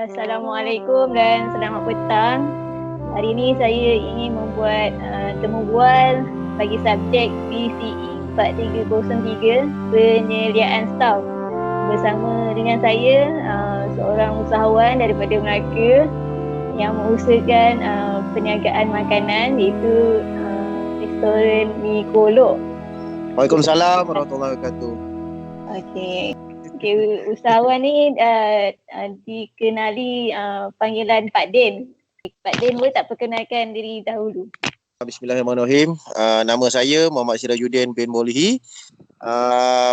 Assalamualaikum dan selamat petang. Hari ini saya ingin membuat temu bual bagi subjek PCE 4303 penyediaan staf. Bersama dengan saya seorang usahawan daripada Melaka yang mengusahakan perniagaan makanan iaitu restoran Mi Kolok. Waalaikumsalam warahmatullahi wabarakatuh. Okey, usahawan ni dikenali panggilan Pak Din. Pak Din, boleh tak perkenalkan diri dahulu? Bismillahirrahmanirrahim. Nama saya Muhammad Sirajuddin bin Bolehi.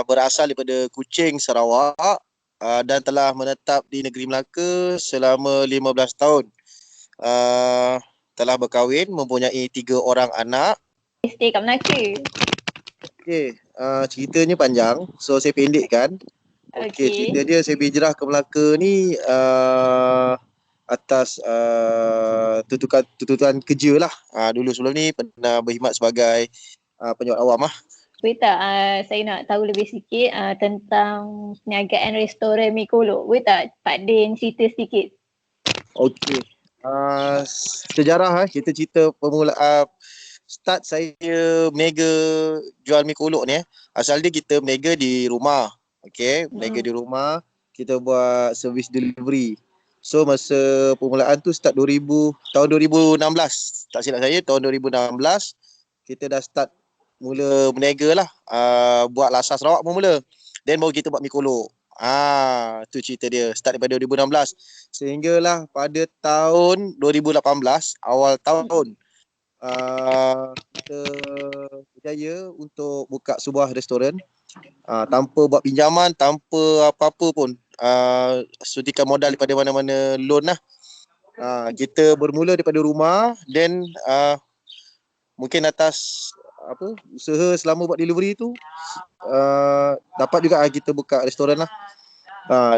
Berasal daripada Kuching, Sarawak, dan telah menetap di negeri Melaka selama 15 tahun. Telah berkahwin, mempunyai 3 orang anak. Stay kat Melaka. Okey, ceritanya panjang, so saya pendekkan. Okey, cerita dia saya berhijrah ke Melaka ni atas tuntutan kerja lah. Dulu sebelum ni pernah berkhidmat sebagai penyawat awam lah. Boleh tak saya nak tahu lebih sikit tentang perniagaan restoran Mi Kolok? Boleh tak Pak Din cerita sedikit? Okey, sejarah kita cerita permulaan. Start saya mega jual mi kolok ni asal dia kita mega di rumah. Okey, mega di rumah, kita buat servis delivery. So masa permulaan tu start tahun 2016. Tak silap saya tahun 2016 kita dah start mula berniaga lah. Buat lasas Sarawak pun mula. Then baru kita buat mi kolok. Tu cerita dia. Start daripada 2016 sehinggalah pada tahun 2018 awal tahun kita berjaya untuk buka sebuah restoran tanpa buat pinjaman, tanpa apa-apa pun, suntikan modal daripada mana-mana loan lah. Kita bermula daripada rumah, then mungkin atas usaha selama buat delivery tu dapat juga kita buka restoran lah.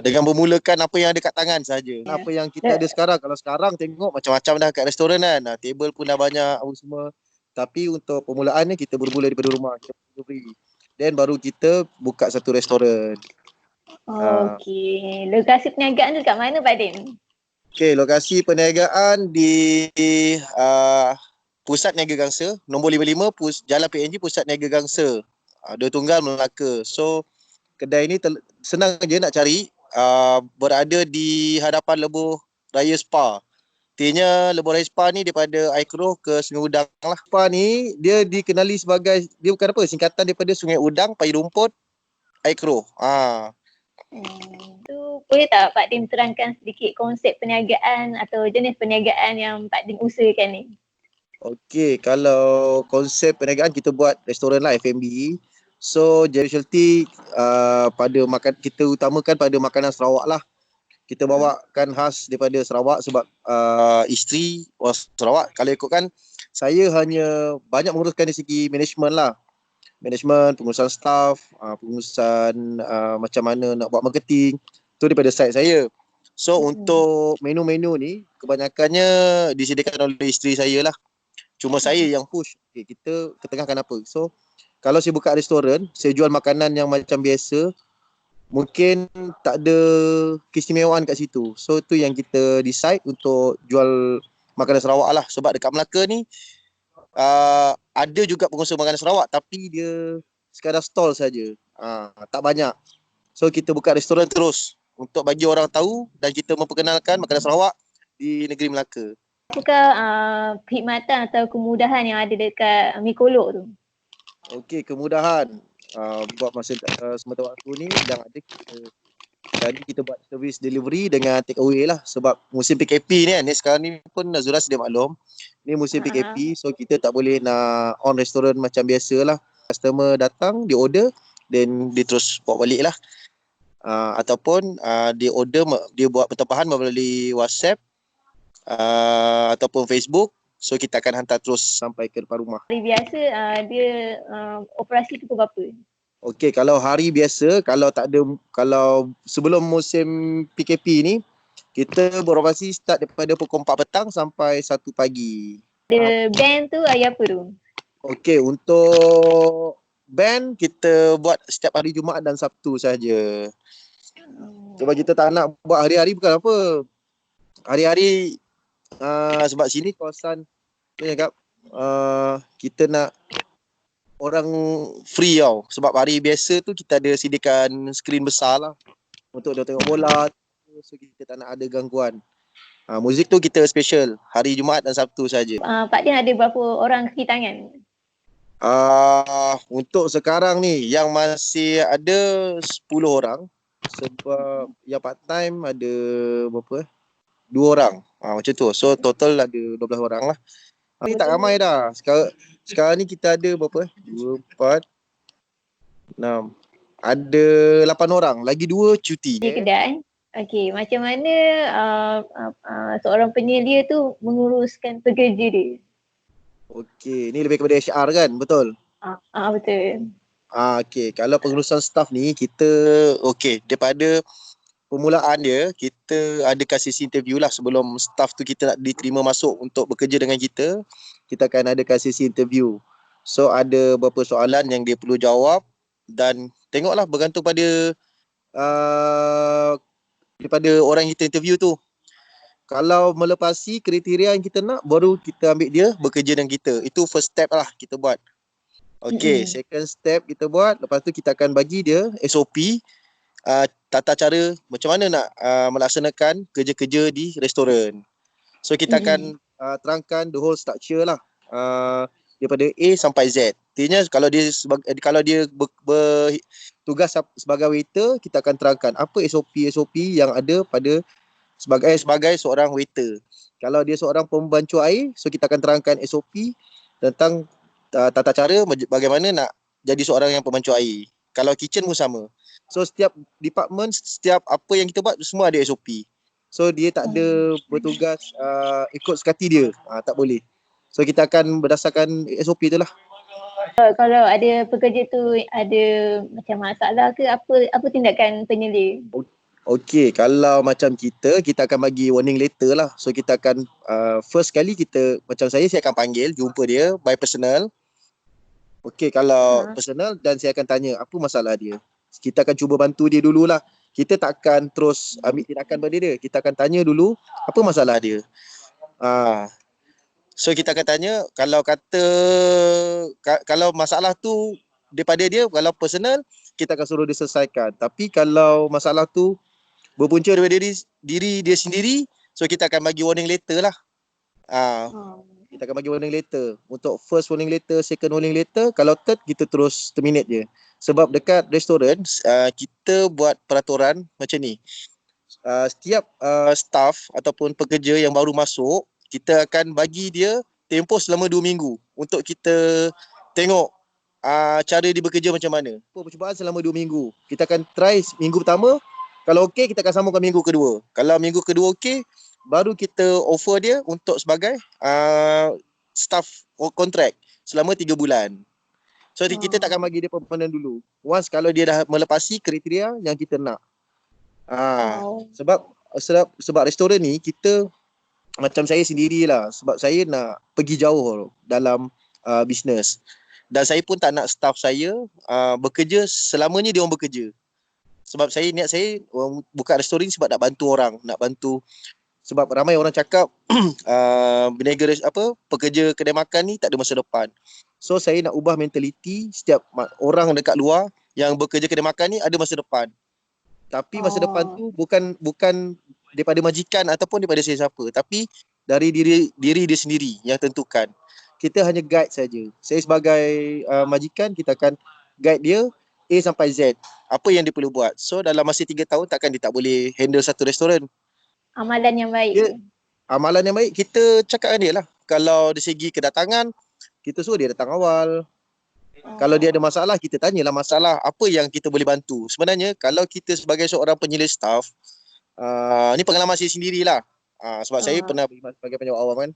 Dengan bermulakan apa yang ada kat tangan saja. Apa yang kita ada sekarang. Kalau sekarang tengok macam-macam dah kat restoran kan. Table pun dah banyak apa semua. Tapi untuk permulaan ni kita bermula daripada rumah. Kita delivery. Then baru kita buka satu restoran. Okey. Lokasi perniagaan tu kat mana Pak Din? Okey, lokasi perniagaan di Pusat Niaga Gangsa, nombor 55 Jalan PNG Pusat Niaga Gangsa. Dua Tunggal Melaka. So kedai ni senang je nak cari, berada di hadapan Lebuh Raya Spa. Artinya Lebuh Raya Spa ni daripada Aikroh ke Sungai Udang lah. Spa ni dia dikenali sebagai, dia bukan apa, singkatan daripada Sungai Udang, Paya Rumput, Aikroh. Tu boleh tak Pak Din terangkan sedikit konsep perniagaan atau jenis perniagaan yang Pak Din usahakan ni? Okey, kalau konsep perniagaan kita buat restoran lah, F&B. So specialty pada kita utamakan pada makanan Sarawak lah. Kita bawakan khas daripada Sarawak sebab isteri orang Sarawak. Kalau ikutkan saya hanya banyak menguruskan dari segi management lah. Management, pengurusan staff, pengurusan macam mana nak buat marketing. Tu daripada side saya. So untuk menu-menu ni kebanyakannya disediakan oleh isteri saya lah. Cuma saya yang push. Okay, kita ketengahkan apa. So kalau saya buka restoran, saya jual makanan yang macam biasa, mungkin tak ada keistimewaan kat situ. So tu yang kita decide untuk jual makanan Sarawak lah. Sebab dekat Melaka ni ada juga pengusaha makanan Sarawak tapi dia sekadar stall saja. Tak banyak. So kita buka restoran terus untuk bagi orang tahu dan kita memperkenalkan makanan Sarawak di negeri Melaka. Apakah perkhidmatan atau kemudahan yang ada dekat Mi Kolok tu? Okey, kemudahan buat masa semasa waktu ni yang ada kita buat servis delivery dengan take away lah sebab musim PKP ni kan. Ni sekarang ni pun Nazura sedia maklum. Ni musim PKP, so kita tak boleh nak on restoran macam biasa lah. Customer datang, dia order, then dia terus bawa balik lah. Ataupun dia order, dia buat pertempahan melalui WhatsApp ataupun Facebook. So kita akan hantar terus sampai ke depan rumah. Hari biasa dia operasi pukul berapa? Okey, kalau hari biasa, kalau sebelum musim PKP ni, kita beroperasi start daripada pukul 4 petang sampai 1 pagi. Band tu hari apa tu? Okey, untuk band kita buat setiap hari Jumaat dan Sabtu saja. Sebab kita tak nak buat hari-hari bukan apa. hari-hari sebab sini kawasan ni cakap kita nak orang free tau. Sebab hari biasa tu kita ada sediakan skrin besar lah untuk dia tengok bola. So kita tak nak ada gangguan. Muzik tu kita special hari Jumaat dan Sabtu saja. Pak Din ada berapa orang kaki tangan? Untuk sekarang ni yang masih ada 10 orang. Sebab yang part time ada berapa? 2 orang. Macam tu. So total ada 12 orang lah. Ni tak ramai dah. Sekarang ni kita ada berapa? 2, 4, 6. Ada 8 orang. Lagi 2 cuti. Di kedai. Okey, macam mana seorang penyelia tu menguruskan pekerja dia? Okey, ni lebih kepada HR kan? Betul? Betul. Okey, kalau pengurusan staff ni kita daripada permulaan dia kita ada kasih interview lah sebelum staff tu kita nak diterima masuk untuk bekerja dengan kita. Kita akan ada kasih interview. So ada beberapa soalan yang dia perlu jawab dan tengoklah bergantung pada daripada orang yang kita interview tu. Kalau melepasi kriteria yang kita nak, baru kita ambil dia bekerja dengan kita. Itu first step lah kita buat. Second step kita buat, lepas tu kita akan bagi dia SOP, tata cara macam mana nak melaksanakan kerja-kerja di restoran. So kita akan terangkan the whole structure lah, daripada A sampai Z. Artinya kalau dia bertugas sebagai waiter, kita akan terangkan apa SOP yang ada pada sebagai seorang waiter. Kalau dia seorang pembancu air, so kita akan terangkan SOP tentang tata cara bagaimana nak jadi seorang yang pembancu air. Kalau kitchen pun sama. So setiap department, setiap apa yang kita buat semua ada SOP. So dia tak ada bertugas ikut sekati dia. Tak boleh. So kita akan berdasarkan SOP tu lah. Kalau ada pekerja tu ada macam masalah ke, apa tindakan penyelia? Okey, kalau macam kita akan bagi warning letter lah. So kita akan first kali macam saya akan panggil jumpa dia by personal. Okey, kalau personal dan saya akan tanya apa masalah dia. Kita akan cuba bantu dia dululah. Kita tak akan terus ambil tindakan pada dia. Kita akan tanya dulu apa masalah dia. So kita akan tanya, kalau masalah tu daripada dia, kalau personal kita akan suruh dia selesaikan. Tapi kalau masalah tu berpunca daripada diri dia sendiri, so kita akan bagi warning letter lah. Kita akan bagi warning letter. Untuk first warning letter, second warning letter, kalau third kita terus terminate je. Sebab dekat restoran kita buat peraturan macam ni. Setiap staff ataupun pekerja yang baru masuk, kita akan bagi dia tempoh selama 2 minggu untuk kita tengok cara dia bekerja macam mana. Percubaan selama 2 minggu. Kita akan try minggu pertama. Kalau okey, kita akan sambungkan minggu kedua. Kalau minggu kedua okey, baru kita offer dia untuk sebagai staff kontrak selama 3 bulan. So kita tak akan bagi dia permanent dulu. Once kalau dia dah melepasi kriteria yang kita nak. Sebab restoran ni kita macam saya sendirilah, sebab saya nak pergi jauh dalam bisnes. Dan saya pun tak nak staff saya bekerja selamanya dia orang bekerja. Sebab niat saya buka restoran sebab nak bantu orang, nak bantu. Sebab ramai orang cakap pekerja kedai makan ni tak ada masa depan. So saya nak ubah mentaliti setiap orang dekat luar yang bekerja kedai makan ni ada masa depan. Tapi masa depan tu bukan daripada majikan ataupun daripada siapa, tapi dari diri dia sendiri yang tentukan. Kita hanya guide saja. Saya sebagai majikan, kita akan guide dia A sampai Z. Apa yang dia perlu buat. So dalam masa 3 tahun takkan dia tak boleh handle satu restoran. Amalan yang baik. Amalan yang baik kita cakap dengan dia lah. Kalau dari segi kedatangan, kita suruh dia datang awal. Kalau dia ada masalah, kita tanyalah masalah apa yang kita boleh bantu. Sebenarnya kalau kita sebagai seorang penyelia staff, ni pengalaman saya sendirilah. Sebab saya pernah sebagai penjawat awam kan.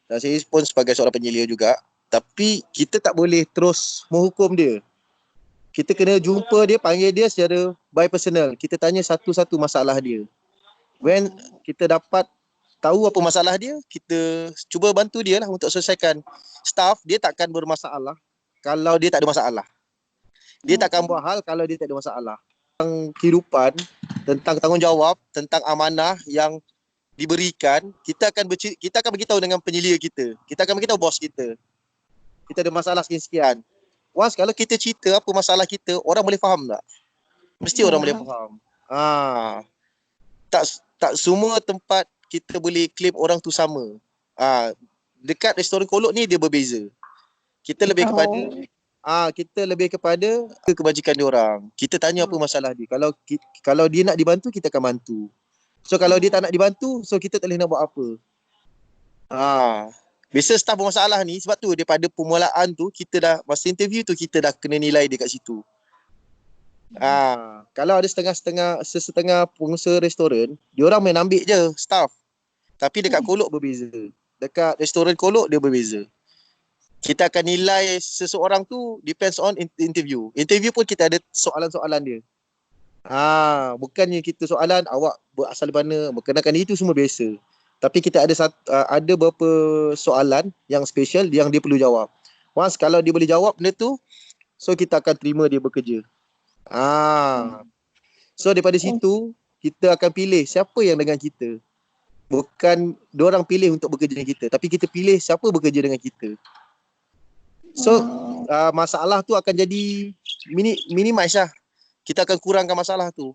Dan saya pun sebagai seorang penyelia juga. Tapi kita tak boleh terus menghukum dia. Kita kena jumpa dia, panggil dia secara by personal. Kita tanya satu-satu masalah dia. When kita dapat tahu apa masalah dia, kita cuba bantu dia lah untuk selesaikan. Staff dia takkan bermasalah kalau dia tak ada masalah. Dia takkan buat hal kalau dia tak ada masalah. Tentang kehidupan, tentang tanggungjawab, tentang amanah yang diberikan, kita akan beritahu dengan penyelia kita. Kita akan beritahu bos kita. Kita ada masalah sekian-sekian. Once kalau kita cerita apa masalah kita, orang boleh faham tak? Mesti orang boleh faham. Tak tak semua tempat kita boleh claim orang tu sama. Dekat restoran kolok ni dia berbeza. Kita lebih kepada kita lebih kepada kebajikan dia orang. Kita tanya apa masalah dia. Kalau dia nak dibantu, kita akan bantu. So kalau dia tak nak dibantu, so kita tak boleh nak buat apa. Biasa staff bermasalah ni sebab tu daripada permulaan tu kita dah masa interview tu kita dah kena nilai dia kat situ. Kalau ada setengah pengusaha restoran, dia orang main ambil je staff. Tapi dekat kolok berbeza. Dekat restoran kolok dia berbeza. Kita akan nilai seseorang tu depends on interview. Interview pun kita ada soalan-soalan dia. Bukannya kita soalan awak berasal dari mana, berkenaan itu semua biasa. Tapi kita ada beberapa soalan yang special yang dia perlu jawab. Once kalau dia boleh jawab benda tu, so kita akan terima dia bekerja. So daripada situ kita akan pilih siapa yang dengan kita. Bukan diorang pilih untuk bekerja dengan kita, tapi kita pilih siapa bekerja dengan kita. So masalah tu akan jadi minimize lah. Kita akan kurangkan masalah tu.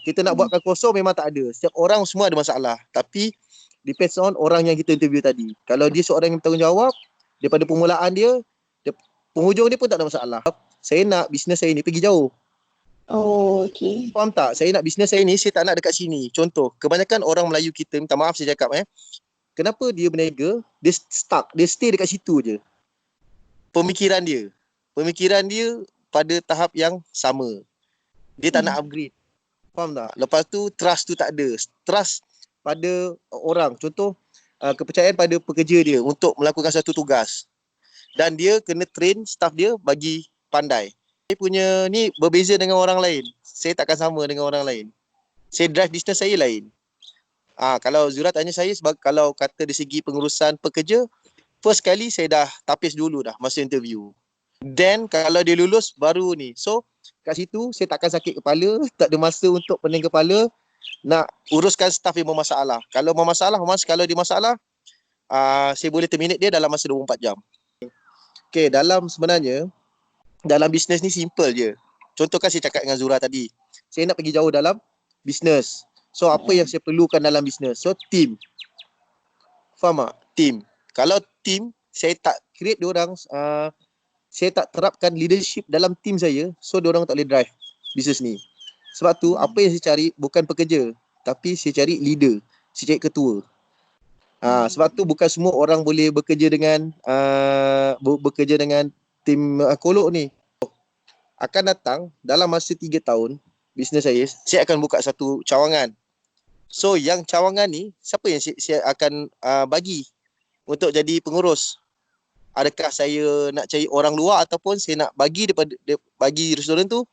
Kita nak buatkan kosong memang tak ada. Setiap orang semua ada masalah. Tapi depends on orang yang kita interview tadi. Kalau dia seorang yang bertanggungjawab, daripada permulaan dia, penghujung dia pun tak ada masalah. Saya nak bisnes saya ni pergi jauh. Okay. Faham tak? Saya nak bisnes saya ni, saya tak nak dekat sini. Contoh, kebanyakan orang Melayu kita, minta maaf saya cakap kenapa dia berniaga, dia stuck, dia stay dekat situ je. Pemikiran dia pada tahap yang sama. Dia tak nak upgrade. Faham tak? Lepas tu trust tu tak ada. Trust pada orang. Contoh kepercayaan pada pekerja dia untuk melakukan satu tugas. Dan dia kena train staff dia bagi pandai. Saya punya ni berbeza dengan orang lain. Saya takkan sama dengan orang lain. Saya drive business saya lain. Kalau Zura tanya saya sebab kalau kata dari segi pengurusan pekerja, first kali saya dah tapis dulu dah masa interview. Then kalau dia lulus baru ni. So kat situ saya takkan sakit kepala, tak ada masa untuk pening kepala nak uruskan staff yang bermasalah. Kalau bermasalah, kalau dia masalah, saya boleh terminate dia dalam masa 24 jam. Okay, sebenarnya dalam bisnes ni simple je. Contoh kan saya cakap dengan Zura tadi, saya nak pergi jauh dalam bisnes. So apa yang saya perlukan dalam bisnes? So team. Faham tak? Team. Kalau team, saya tak create diorang, saya tak terapkan leadership dalam team saya, so diorang tak boleh drive bisnes ni. Sebab tu apa yang saya cari bukan pekerja, tapi saya cari leader, saya cari ketua. Sebab tu bukan semua orang boleh bekerja dengan tim kolok ni. Akan datang dalam masa 3 tahun bisnes saya akan buka satu cawangan. So yang cawangan ni siapa yang saya akan bagi untuk jadi pengurus? Adakah saya nak cari orang luar ataupun saya nak bagi bagi restoran tu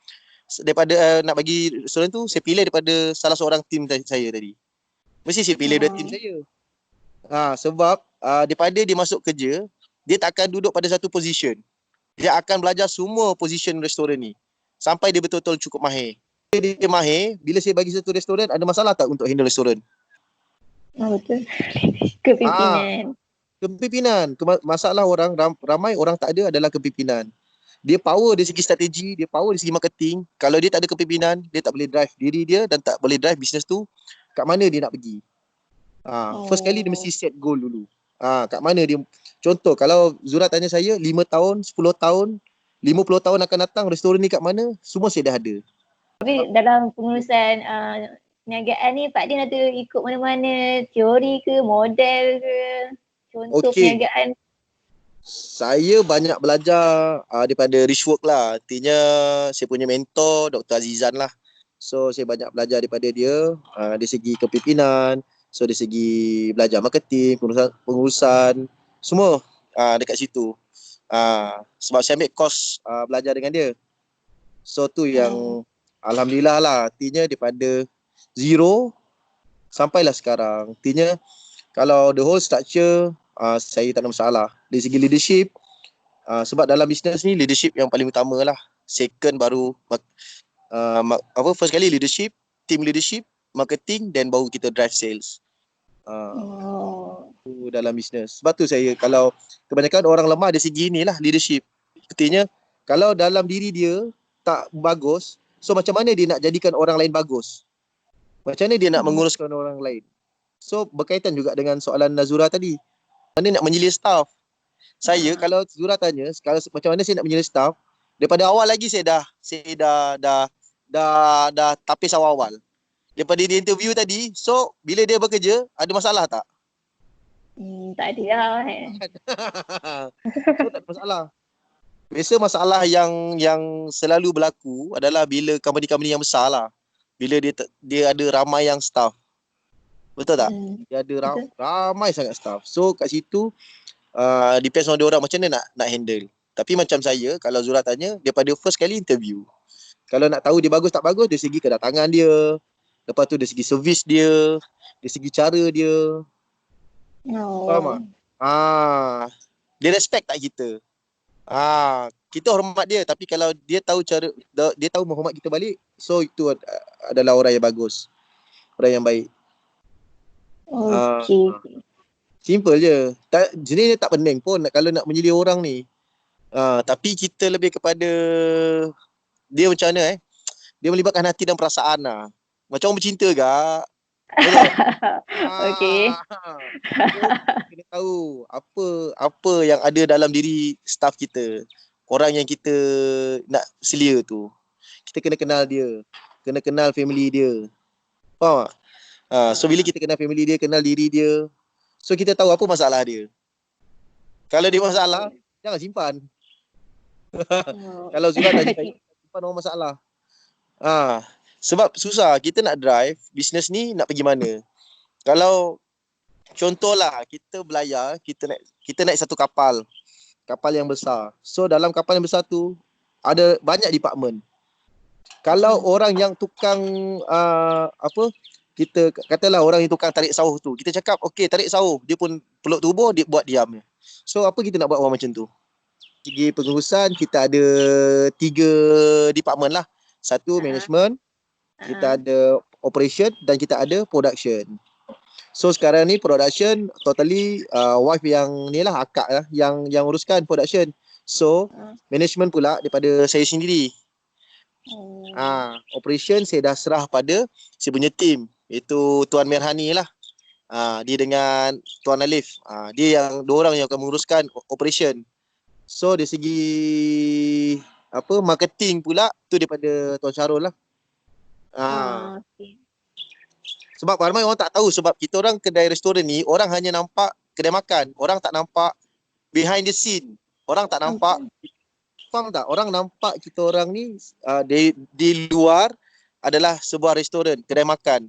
nak bagi restoran tu saya pilih daripada salah seorang tim saya tadi. Mesti saya pilih daripada tim saya. Sebab daripada dia masuk kerja, dia tak akan duduk pada satu position. Dia akan belajar semua position restoran ni sampai dia betul-betul cukup mahir. Dia mahir, bila saya bagi satu restoran, ada masalah tak untuk handle restoran? Betul. Kepimpinan. Kepimpinan. Masalah ramai orang tak ada adalah kepimpinan. Dia power dari segi strategi, dia power dari segi marketing. Kalau dia tak ada kepimpinan, dia tak boleh drive diri dia dan tak boleh drive bisnes tu kat mana dia nak pergi. First kali dia mesti set goal dulu. Kat mana dia. Contoh kalau Zura tanya saya 5 tahun, 10 tahun, 50 tahun akan datang restoran ni kat mana, semua saya dah ada. Tapi dalam pengurusan perniagaan ni Pak Din ada ikut mana-mana teori ke, model ke, contoh perniagaan? Saya banyak belajar daripada Richwork lah. Artinya saya punya mentor Dr. Azizan lah. So saya banyak belajar daripada dia dari segi kepimpinan, so dari segi belajar marketing, pengurusan semua dekat situ. Sebab saya ambil course belajar dengan dia. So tu yang alhamdulillah lah, artinya daripada zero sampailah sekarang. Artinya kalau the whole structure saya tak ada masalah. Dari segi leadership, sebab dalam bisnes ni leadership yang paling utama lah. Second baru first kali leadership, team leadership, marketing, then baru kita drive sales. Tu dalam bisnes. Sebab tu saya, kalau kebanyakan orang lemah dari segi ni lah, leadership. Artinya kalau dalam diri dia tak bagus, so macam mana dia nak jadikan orang lain bagus? Macam mana dia nak menguruskan orang lain? So berkaitan juga dengan soalan Nazura tadi. Mana nak menyilir staff? Saya kalau Zura tanya, kalau macam mana saya nak menyilir staff, daripada awal lagi saya dah tapis awal-awal. Daripada dia interview tadi, so bila dia bekerja, ada masalah tak? Tak ada lah. So tak ada masalah. Biasa masalah yang selalu berlaku adalah bila company-company yang besar lah. Bila dia ada ramai yang staff. Betul tak? Dia ada ramai sangat staff. So kat situ depends on dia orang macam mana nak handle. Tapi macam saya, kalau Zura tanya, daripada first kali interview. Kalau nak tahu dia bagus tak bagus, dari segi kedatangan dia. Lepas tu dari segi servis dia. Dari segi cara dia. Faham tak? Dia respect tak kita? Kita hormat dia, tapi kalau dia tahu dia tahu menghormat kita balik, so itu adalah orang yang bagus. Orang yang baik. Okay. Simple je. Jenis tak pening pun kalau nak menyilir orang ni. Tapi kita lebih kepada dia macam mana dia melibatkan hati dan perasaan lah. Macam orang bercinta gak. Okay. Kita tahu apa yang ada dalam diri staff kita. Orang yang kita nak selia tu. Kita kena kenal dia. Kena kenal family dia. Faham tak? So bila kita kenal family dia, kenal diri dia, so kita tahu apa masalah dia. Kalau dia masalah, jangan simpan. Kalau Zura tanya, simpan orang masalah. Sebab susah kita nak drive bisnes ni, nak pergi mana. Kalau contohlah kita belayar, kita naik satu kapal yang besar. So dalam kapal yang besar tu ada banyak department. Kalau orang yang tukang kita katalah orang yang tukang tarik sauh tu, kita cakap okey tarik sauh, dia pun peluk tubuh, dia buat diam. So apa kita nak buat orang macam tu? Segi pengurusan kita ada 3 department lah. Satu management, kita ada operation dan kita ada production. So sekarang ni production totally wife yang ni lah, akak lah yang uruskan production. So management pula daripada saya sendiri. Operation saya dah serah pada saya punya team, iaitu Tuan Merhani lah. Dia dengan Tuan Alif. Dia yang dua orang yang akan menguruskan operation. So dari segi marketing pula tu daripada Tuan Syarul lah. Okay. Sebab ramai orang tak tahu, sebab kita orang kedai restoran ni orang hanya nampak kedai makan, orang tak nampak behind the scene. Orang tak nampak, faham tak? Orang nampak kita orang ni di luar adalah sebuah restoran, kedai makan.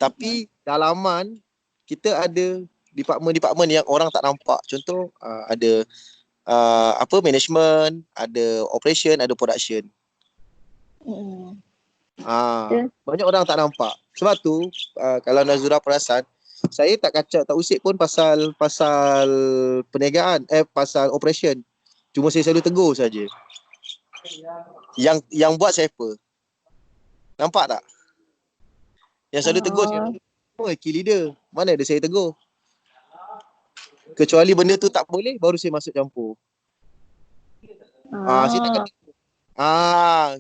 Tapi dalaman kita ada department-department yang orang tak nampak. Contoh ada management, ada operation, ada production. Banyak orang tak nampak. Sebab tu kalau Nazura perasan, saya tak kacau, tak usik pun pasal perniagaan, pasal operation. Cuma saya selalu tegur saja. Yang buat siapa? Nampak tak? Yang selalu tegur siapa? Key leader. Mana ada saya tegur? Kecuali benda tu tak boleh, baru saya masuk campur. Saya tak kata.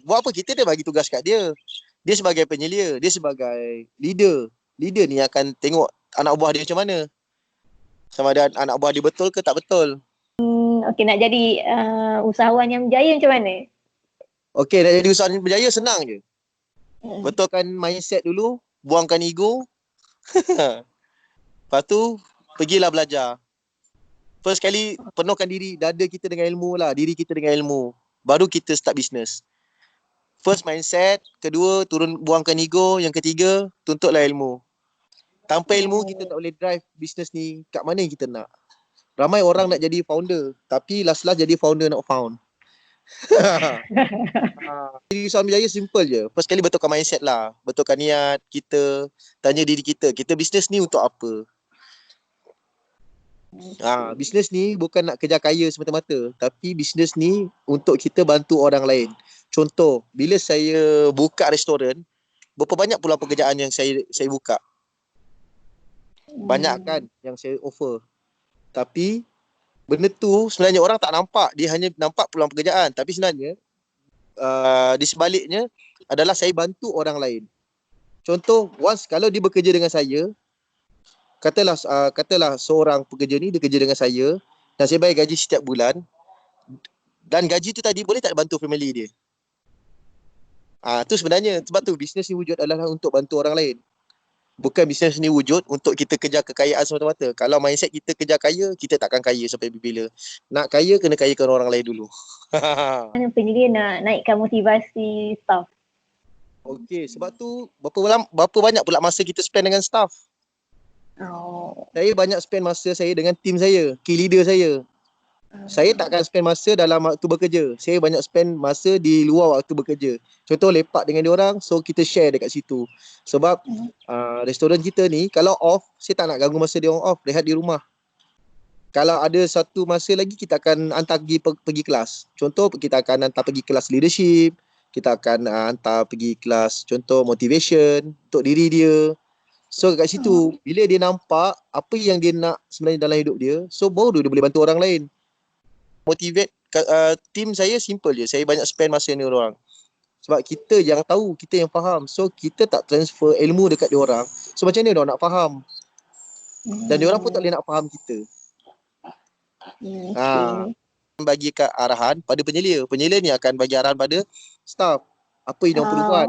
Buat apa? Kita dah bagi tugas kat dia. Dia sebagai penyelia, dia sebagai leader. Leader ni akan tengok anak buah dia macam mana. Sama ada anak buah dia betul ke tak betul. Okey, nak jadi usahawan yang berjaya macam mana? Okey, nak jadi usahawan yang berjaya senang je. Betulkan mindset dulu, buangkan ego. Lepas tu, pergilah belajar. First kali, penuhkan diri, dada kita dengan ilmu lah. Diri kita dengan ilmu. Baru kita start business. First mindset, kedua buangkan ego, yang ketiga tuntutlah ilmu. Tanpa ilmu kita tak boleh drive business ni kat mana yang kita nak. Ramai orang nak jadi founder, tapi last jadi founder not found. Jadi usaha berjaya simple je. First kali betulkan mindset lah, betulkan niat kita, tanya diri kita business ni untuk apa? Business ni bukan nak kerja kaya semata-mata, tapi business ni untuk kita bantu orang lain. Contoh, bila saya buka restoran, berapa banyak peluang pekerjaan yang saya buka. Banyak kan yang saya offer. Tapi benda tu sebenarnya orang tak nampak. Dia hanya nampak peluang pekerjaan. Tapi sebenarnya di sebaliknya adalah saya bantu orang lain. Contoh, once kalau dia bekerja dengan saya, katalah seorang pekerja ni dia kerja dengan saya dan saya bayar gaji setiap bulan, dan gaji tu tadi boleh tak bantu family dia. Tu sebenarnya sebab tu bisnes ni wujud adalah untuk bantu orang lain. Bukan bisnes ni wujud untuk kita kejar kekayaan semata-mata. Kalau mindset kita kejar kaya, kita takkan kaya sampai bila. Nak kaya, kena kayakan orang lain dulu. Mana penyelia nak naikkan motivasi staff? Okey, sebab tu berapa banyak pula masa kita spend dengan staff. Saya banyak spend masa saya dengan tim saya, key leader saya. Saya takkan spend masa dalam waktu bekerja. Saya banyak spend masa di luar waktu bekerja. Contoh lepak dengan diorang, so kita share dekat situ. Sebab restoran kita ni kalau off, saya tak nak ganggu masa diorang off, rehat di rumah. Kalau ada satu masa lagi, kita akan hantar pergi kelas. Contoh kita akan hantar pergi kelas leadership, kita akan hantar pergi kelas contoh motivation untuk diri dia. So kat situ, bila dia nampak apa yang dia nak sebenarnya dalam hidup dia, so baru dia boleh bantu orang lain. Motivate team saya simple je. Saya banyak spend masa dengan orang. Sebab kita yang tahu, kita yang faham. So kita tak transfer ilmu dekat dia orang. So macam mana dia orang nak faham? Dan dia orang pun tak boleh nak faham kita. Bagi arahan pada penyelia. Penyelia ni akan bagi arahan pada staff. Apa yang dia perlu buat.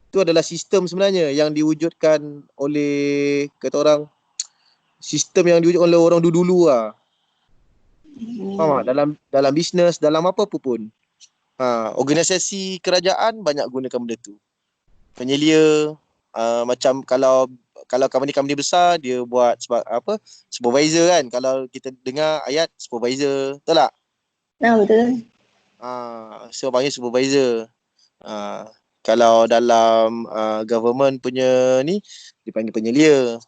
Itu adalah sistem sebenarnya yang diwujudkan oleh kata orang, sistem yang diwujudkan oleh orang dulu-dulu lah. Faham tak? Dalam bisnes, dalam apa-apa pun. Organisasi kerajaan banyak gunakan benda tu. Penyelia, macam kalau company-company besar, dia buat sebab apa? Supervisor kan. Kalau kita dengar ayat supervisor, betul tak? Betul. So panggil supervisor. Kalau dalam government punya ni, dipanggil penyelia.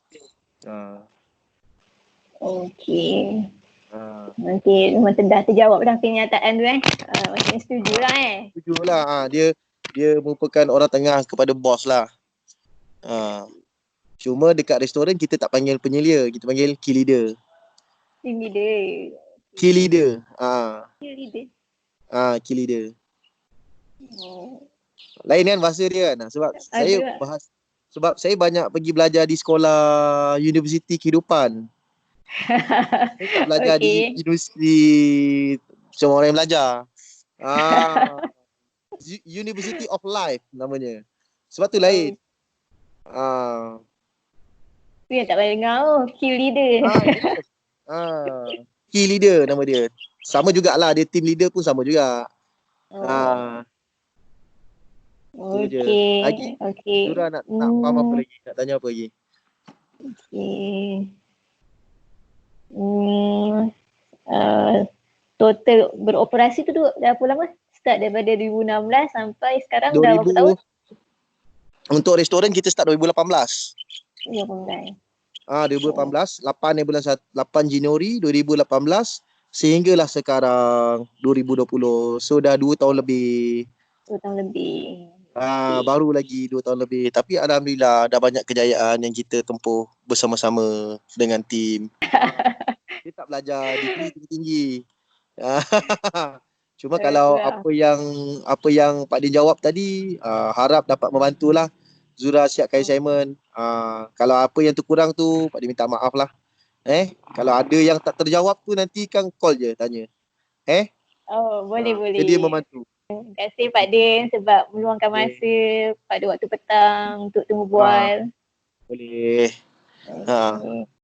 Okey. Nanti dah terjawab dah kenyataan tu macam setuju lah Setuju lah. Dia merupakan orang tengah kepada bos lah. Cuma dekat restoran kita tak panggil penyelia, kita panggil key leader. Team leader. Key leader. Key leader. Key leader. Lain kan bahasa dia kan. Sebab saya banyak pergi belajar di sekolah universiti kehidupan. Saya tak belajar di universiti semua orang yang belajar. University of Life namanya. Sebab tu lain. Tu yang tak payah dengar. Key leader. Key leader nama dia. Sama jugalah, dia team leader pun sama juga. Okey. Lagi? Zura nak faham apa lagi? Nak tanya apa lagi? Total beroperasi tu dah berapa lama? Start daripada 2016 sampai sekarang 2000, dah berapa tahun? Untuk restoran kita start 2018. 2018. 2018, 8 Januari 2018 sehinggalah sekarang 2020. So dah 2 tahun lebih. 2 tahun lebih. Baru lagi 2 tahun lebih. Tapi alhamdulillah dah banyak kejayaan yang kita tempuh bersama-sama dengan tim. Kita tak belajar degree tinggi-tinggi. Cuma kalau apa yang Pak Din jawab tadi, harap dapat membantulah Zura siapkan assignment. Kalau apa yang terkurang tu Pak Din minta maaf lah. Kalau ada yang tak terjawab tu nanti kan call je tanya. Boleh. Jadi membantu. Terima kasih Pak Din sebab meluangkan masa pada waktu petang untuk temu bual. Boleh.